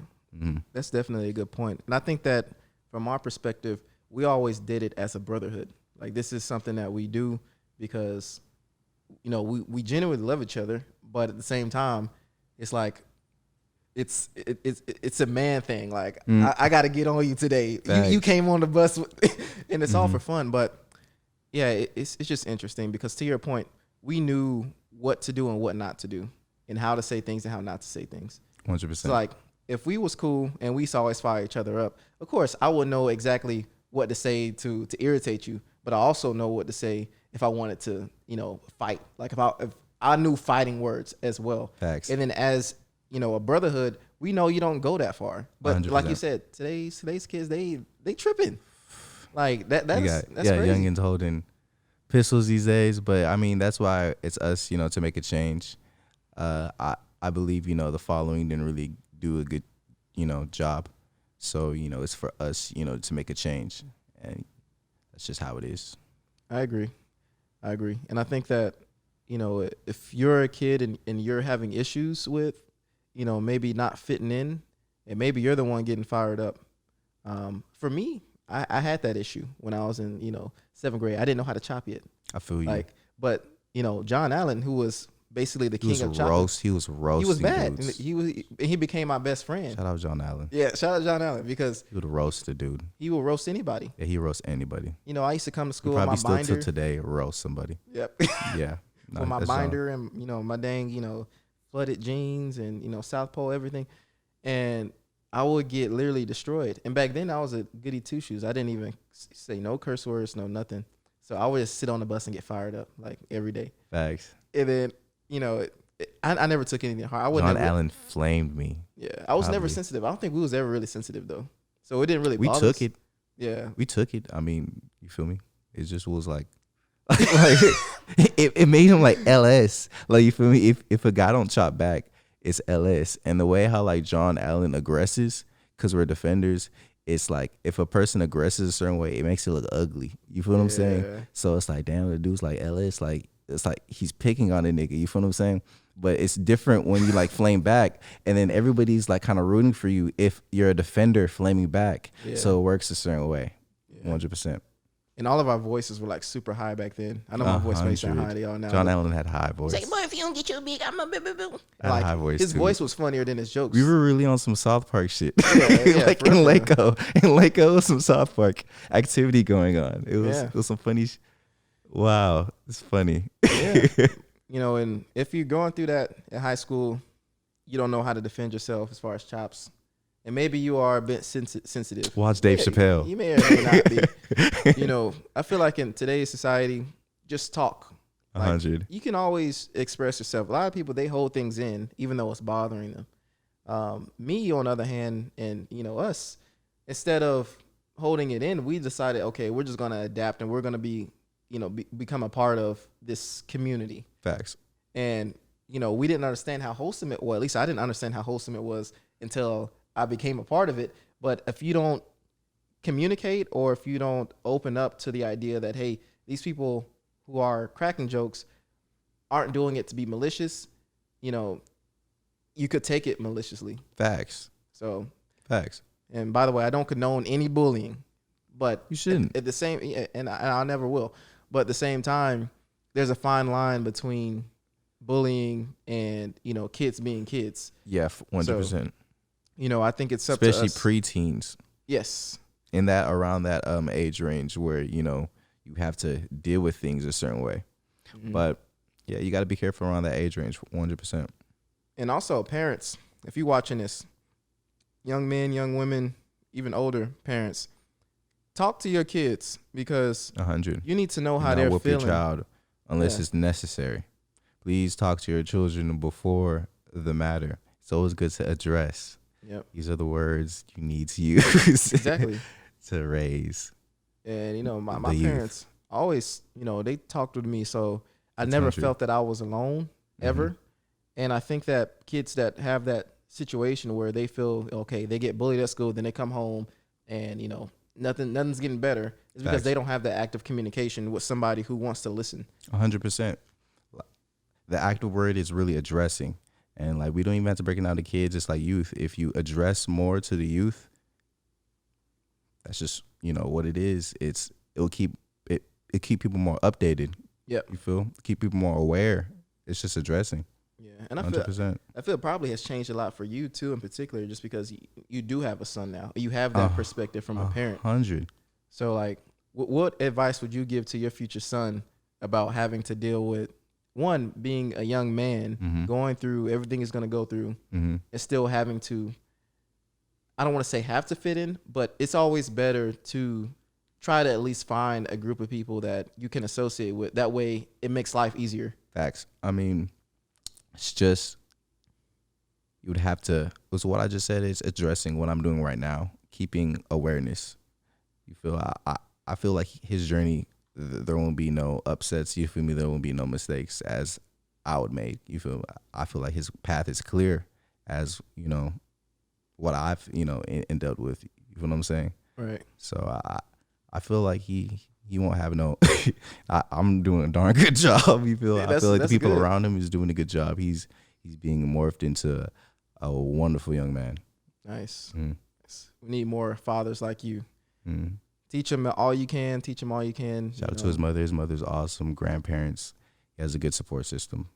That's definitely a good point. And I think that from our perspective, we always did it as a brotherhood. Like, this is something that we do because, we genuinely love each other, but at the same time, it's like, it's a man thing. Like, I got to get on you today. You came on the bus and it's all for fun. But yeah, it's just interesting because, to your point, we knew what to do and what not to do and how to say things and how not to say things. 100%. So, like, if we was cool and we used to always fire each other up, of course, I would know exactly what to say to irritate you, but I also know what to say if I wanted to, fight. Like, if I knew fighting words as well. Facts. And then as a brotherhood, we know you don't go that far. But 100%. like you said, today's kids, they tripping. Like, that's crazy. Youngins holding pistols these days. But I mean, that's why it's us, to make a change. I believe, the following didn't really do a good, job. So, it's for us, to make a change. And that's just how it is. I agree. And I think that, you know, if you're a kid and you're having issues with, you know, maybe not fitting in, and maybe you're the one getting fired up. For me, I had that issue when I was in, you know, 7th grade. I didn't know how to chop yet. I feel you. Like, but you know, John Allen, who was basically the king of chopping, he was roasting. he was bad. Dudes. He became my best friend. Shout out John Allen. Yeah, shout out John Allen because He would roast the dude. he will roast anybody. Yeah, he roast anybody. You know, I used to come to He school with my probably still binder. to today roast somebody. Yep. Yeah. No, With my that's John. binder and, you know, my dang, you know, flooded jeans and, you know, South Pole, everything. And I would get literally destroyed. And back then I was a goody two shoes. I didn't even say no curse words, no nothing. So I would just sit on the bus and get fired up like every day. Facts. And then, you know, I never took anything hard. John Allen flamed me. Yeah, I was never Probably. sensitive. I don't think we was ever really sensitive though. So it didn't really We bother took us. it. Yeah. We took it. I mean, you feel me? It just was like, like it made him like LS. Like, you feel me? If a guy don't chop back, it's LS. And the way how like John Allen aggresses, because we're defenders, it's like if a person aggresses a certain way, it makes it look ugly. You feel what I'm saying? Yeah. So it's like, damn, the dude's like LS, like it's like he's picking on a nigga. You feel what I'm saying? But it's different when you like flame back, and then everybody's like kind of rooting for you if you're a defender flaming back. Yeah. So it works a certain way, Yeah. 100%. And all of our voices were like super high back then. I know my voice may sound 100. high to y'all now. John but Allen had high voice. Say, boy, if you don't get your big, I'm a boo. I had a high voice his too. voice was funnier than his jokes. We were really on some South Park shit. Yeah, like for in real. Laco. In Laco, some South Park activity going on. It was Yeah. it was some funny. Wow, it's funny. Yeah. You know, and if you're going through that in high school, you don't know how to defend yourself as far as chops. And maybe you are a bit sensitive. Watch Dave Yeah, Chappelle. You may or may not be. You know, I feel like in today's society, just talk. Like, 100. you can always express yourself. A lot of people, they hold things in, even though it's bothering them. Me, on the other hand, and, you know, us, instead of holding it in, we decided, okay, we're just going to adapt and we're going to be, you know, become a part of this community. Facts. And, you know, we didn't understand how wholesome it was. At least I didn't understand how wholesome it was until I became a part of it. But if you don't communicate, or if you don't open up to the idea that, hey, these people who are cracking jokes aren't doing it to be malicious, you know, you could take it maliciously. Facts. So, Facts. and by the way, I don't condone any bullying, but You shouldn't. at the same, and I never will. But at the same time, there's a fine line between bullying and, you know, kids being kids. Yeah, 100%. You know, I think it's up Especially to us. preteens. Yes. In that around that age range where, you know, you have to deal with things a certain way. Mhm. But yeah, you got to be careful around that age range, 100%. And also, parents, if you're watching this, young men, young women, even older parents, talk to your kids, because 100. you need to know Do how not they're whoop feeling. your child unless Yeah. it's necessary. Please talk to your children before the matter. It's always good to address. Yep, These are the words you need to use exactly. to raise. And, you know, my The youth. parents always, you know, they talked with me, so I never 100. felt that I was alone ever. And I think that kids that have that situation where they feel, okay, they get bullied at school, then they come home and, you know, nothing's getting better, is because Facts. they don't have that active communication with somebody who wants to listen. 100%. The active word is really addressing. And like, we don't even have to break it down to kids. It's like youth. If you address more to the youth, that's just, you know, what it is. It'll keep people more updated. Yep. You feel? Keep people more aware. It's just addressing. Yeah. And 100%. I feel it probably has changed a lot for you too, in particular, just because you do have a son now. You have that perspective from a parent. 100. So like, what advice would you give to your future son about having to deal with, one, being a young man, going through everything he's going to go through, and still having to, I don't want to say have to fit in, but it's always better to try to at least find a group of people that you can associate with. That way it makes life easier. Facts. I mean, it's just, you would have to, was what I just said is addressing what I'm doing right now, keeping awareness. You feel, I feel like his journey, there won't be no upsets. You feel me? There won't be no mistakes as I would make. You feel, I feel like his path is clear as, you know, what I've, you know, and dealt with. You feel what I'm saying? Right. So I feel like he he won't have no. I'm doing a darn good job. You feel? Yeah, I feel like the people good. around him is doing a good job. He's being morphed into a wonderful young man. Nice. We need more fathers like you. Mm. Teach him all you can. Teach him all you can. Shout out to his mother. His mother's awesome. Grandparents. He has a good support system.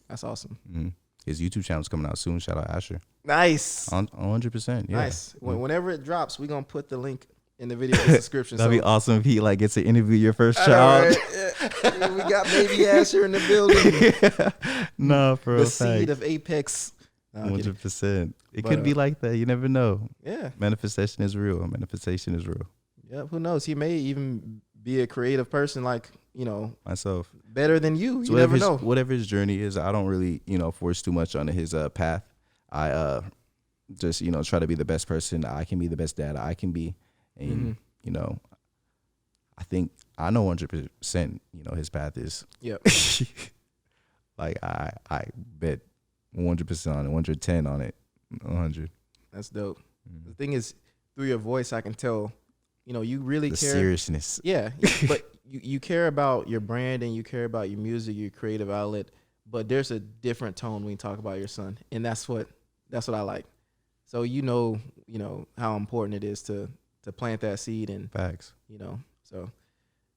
That's awesome. His YouTube channel's coming out soon. Shout out Asher. Nice. 100%. Yeah. Nice. Whenever it drops, we're gonna put the link in the video description. That'd be awesome if he like gets to interview your first I child. know, right? Yeah, we got baby Asher in the building. No, for the a fact. seed of Apex. No, I'm kidding. 100%. It But, could be like that. You never know. Yeah. Manifestation is real. Manifestation is real. Yeah. Who knows? He may even be a creative person, like, Myself. better than you. So You never know. whatever his journey is, I don't really, force too much on his path. I just, try to be the best person I can be, the best dad I can be. And, I think I know 100%, his path is. Yep. Like, I bet 100% on it, 110 on it, 100. That's dope. The thing is, through your voice, I can tell, you really The care. seriousness. Yeah, but you care about your brand and you care about your music, your creative outlet. But there's a different tone when you talk about your son, and that's what I like. So how important it is to plant that seed, and Facts. So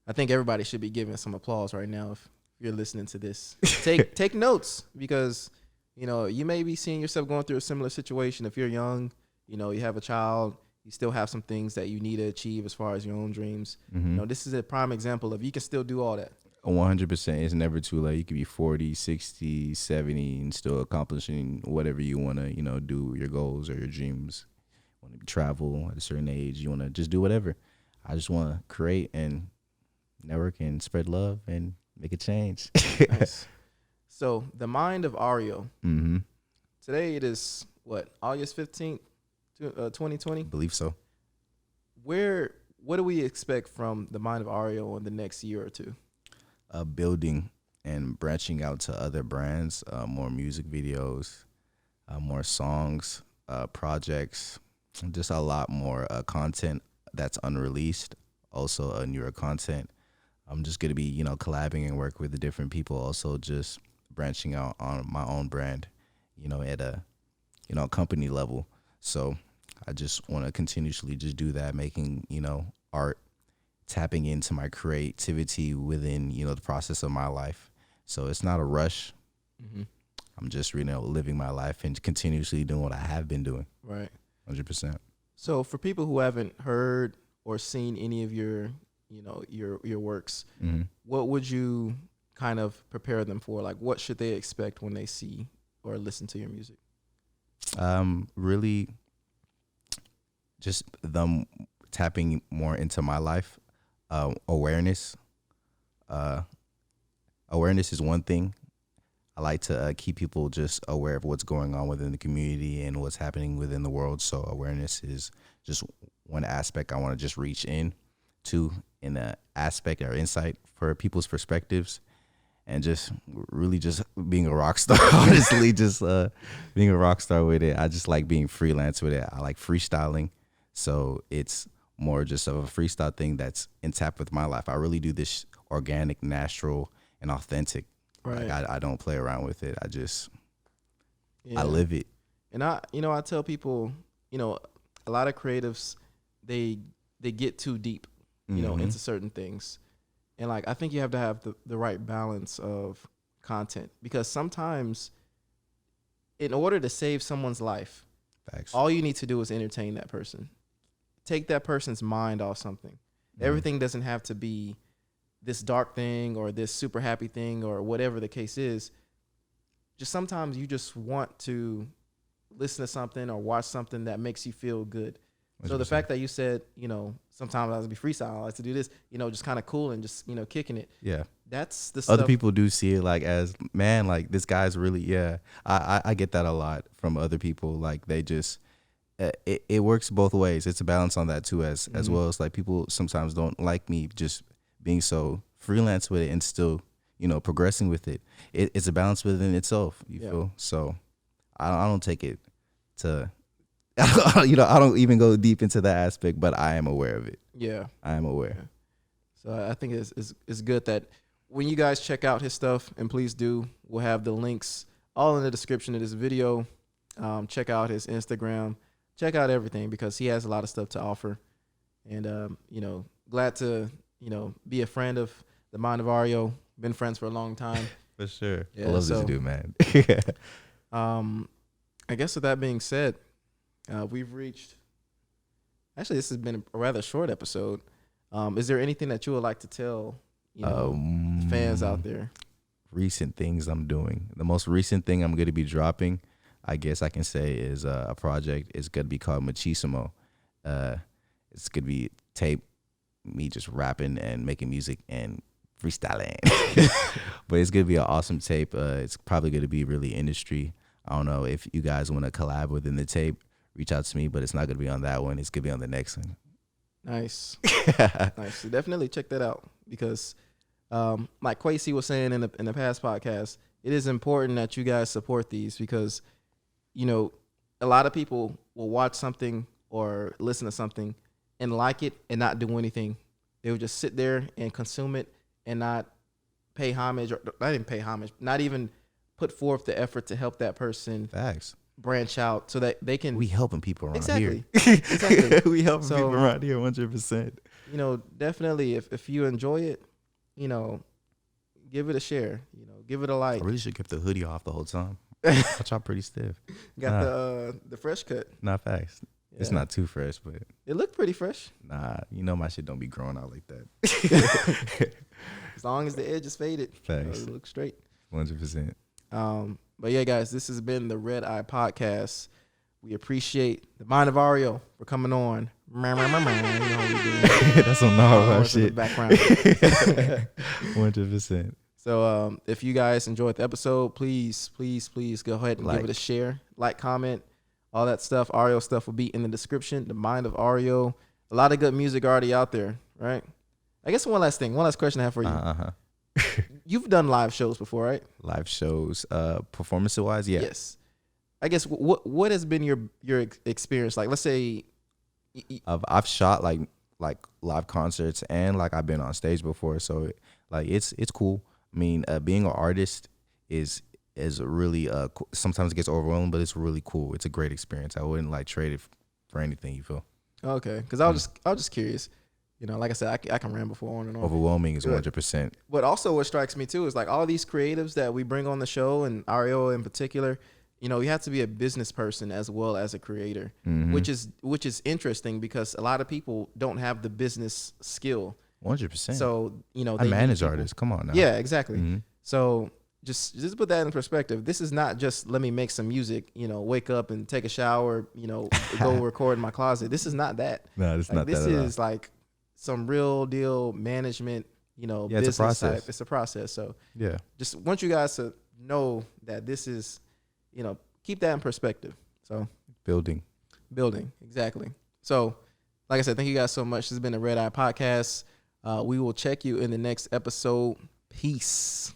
I think everybody should be giving some applause right now if you're listening to this. Take notes, because you may be seeing yourself going through a similar situation. If you're young, you have a child. You still have some things that you need to achieve as far as your own dreams. This is a prime example of you can still do all that. 100%. It's never too late. You could be 40, 60, 70 and still accomplishing whatever you want to, do, your goals or your dreams. You want to travel at a certain age. You want to just do whatever. I just want to create and network and spread love and make a change. Nice. So the mind of Ario. Today it is August 15th, 2020? I believe so. What do we expect from the mind of Ario in the next year or two? Building and branching out to other brands, more music videos, more songs, projects, just a lot more content that's unreleased. Also, newer content. I'm just gonna be, collabing and work with the different people. Also, just branching out on my own brand, at a, company level. So I just want to continuously just do that, making, art, tapping into my creativity within, the process of my life. So it's not a rush. I'm just, living my life and continuously doing what I have been doing. Right. 100%. So for people who haven't heard or seen any of your, your works, what would you kind of prepare them for? Like, what should they expect when they see or listen to your music? Really just them tapping more into my life. Awareness. Awareness is one thing. I like to keep people just aware of what's going on within the community and what's happening within the world. So awareness is just one aspect I want to just reach in to, in an aspect or insight for people's perspectives, and just really just being a rock star. Honestly, just being a rock star with it. I just like being freelance with it. I like freestyling. So it's more just of a freestyle thing that's in tap with my life. I really do this organic, natural, and authentic. Right. Like I don't play around with it. I live it. And I tell people, a lot of creatives, they get too deep, into certain things. And I think you have to have the right balance of content, because sometimes in order to save someone's life, Facts. all you need to do is entertain that person. Take that person's mind off something. Everything doesn't have to be this dark thing or this super happy thing or whatever the case is. Just sometimes you just want to listen to something or watch something that makes you feel good. 100%. So the fact that you said, sometimes I like to be freestyle, I like to do this, just kind of cool and just, kicking it. Yeah. That's the stuff. Other people do see it as, man, this guy's really, yeah. I get that a lot from other people. They just, it works both ways. It's a balance on that too, as well as people sometimes don't like me just being so freelance with it and still, progressing with it. It's a balance within itself, you feel? So I don't take it to, I don't even go deep into that aspect, but I am aware of it. Yeah. I am aware. Yeah. So I think it's good that when you guys check out his stuff, and please do, we'll have the links all in the description of this video. Check out his Instagram. Check out everything because he has a lot of stuff to offer. And, glad to, be a friend of the Mind of Ario. Been friends for a long time. For sure. Yeah, I love this dude, man. I guess with that being said, we've reached. Actually, this has been a rather short episode. Is there anything that you would like to tell, the fans out there? Recent things I'm doing. The most recent thing I'm going to be dropping, I guess I can say, is a project. It's going to be called Machismo. It's going to be tape, me just rapping and making music and freestyling. But it's going to be an awesome tape. It's probably going to be really industry. I don't know if you guys want to collab within the tape, reach out to me, but it's not going to be on that one. It's going to be on the next one. Nice. Nice. So definitely check that out because, like Kwesi was saying in the past podcast, it is important that you guys support these because, a lot of people will watch something or listen to something and like it and not do anything. They will just sit there and consume it and not pay homage, or not even pay homage, not even put forth the effort to help that person Facts. branch out so that they can. We helping people around Exactly. here. Exactly. We helping So, people around here 100%. Definitely if you enjoy it, give it a share, give it a like. I really should keep the hoodie off the whole time. Watch out, pretty stiff. Got the fresh cut. Not facts. Yeah. It's not too fresh, but It looked pretty fresh. nah, my shit don't be growing out like that. As long as the edge is faded, Thanks. it looks straight. 100%. But yeah, guys, this has been the Red Eye Podcast. We appreciate the Mind of Ario for coming on. You know how we do. That's some gnarly Horns in the shit. background. 100%. So if you guys enjoyed the episode, please go ahead and give it a share, like, comment, all that stuff. Ario stuff will be in the description. The Mind of Ario. A lot of good music already out there, right? I guess one last question I have for you. You've done live shows before, right? Live shows, performance wise, yeah. Yes. I guess what has been your experience like? Let's say I've shot like live concerts and like I've been on stage before, so like it's cool. I mean, being an artist is really sometimes it gets overwhelming, but it's really cool. It's a great experience. I wouldn't like trade it for anything. You feel? Okay, because I was just curious. Like I said, I can ramble for on and on. Overwhelming is 100%. But also, what strikes me too is like all these creatives that we bring on the show, and Ario in particular. You have to be a business person as well as a creator, which is interesting because a lot of people don't have the business skill. 100%. So I manage artists. Come on now. Yeah, exactly. So just put that in perspective. This is not just let me make some music. Wake up and take a shower. Go record in my closet. This is not that. No, it's not this that. This is like some real deal management. Yeah, business it's a process. type. It's a process. So yeah, just want you guys to know that this is. Keep that in perspective. So building, exactly. So, like I said, thank you guys so much. This has been the Red Eye Podcast. We will check you in the next episode. Peace.